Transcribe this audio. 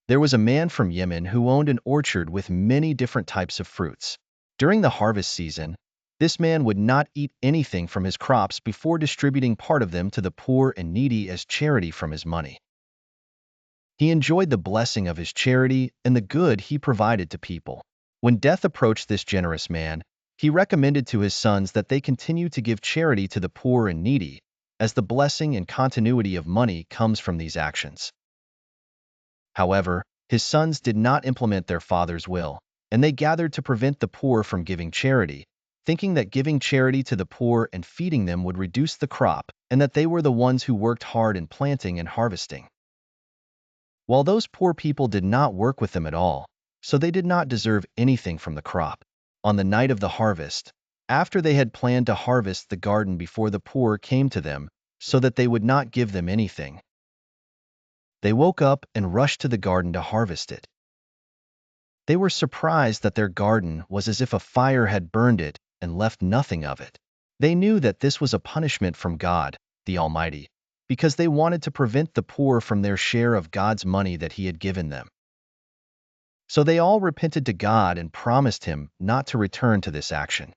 There was a man from Yemen who owned an orchard with many different types of fruits. During the harvest season, this man would not eat anything from his crops before distributing part of them to the poor and needy as charity from his money. He enjoyed the blessing of his charity and the good he provided to people. When death approached this generous man, he recommended to his sons that they continue to give charity to the poor and needy, as the blessing and continuity of money comes from these actions. However, his sons did not implement their father's will, and they gathered to prevent the poor from giving charity, thinking that giving charity to the poor and feeding them would reduce the crop and that they were the ones who worked hard in planting and harvesting. While those poor people did not work with them at all, so they did not deserve anything from the crop. On the night of the harvest, after they had planned to harvest the garden before the poor came to them, so that they would not give them anything, they woke up and rushed to the garden to harvest it. They were surprised that their garden was as if a fire had burned it and left nothing of it. They knew that this was a punishment from God, the Almighty, because they wanted to prevent the poor from their share of God's money that He had given them. So they all repented to God and promised Him not to return to this action.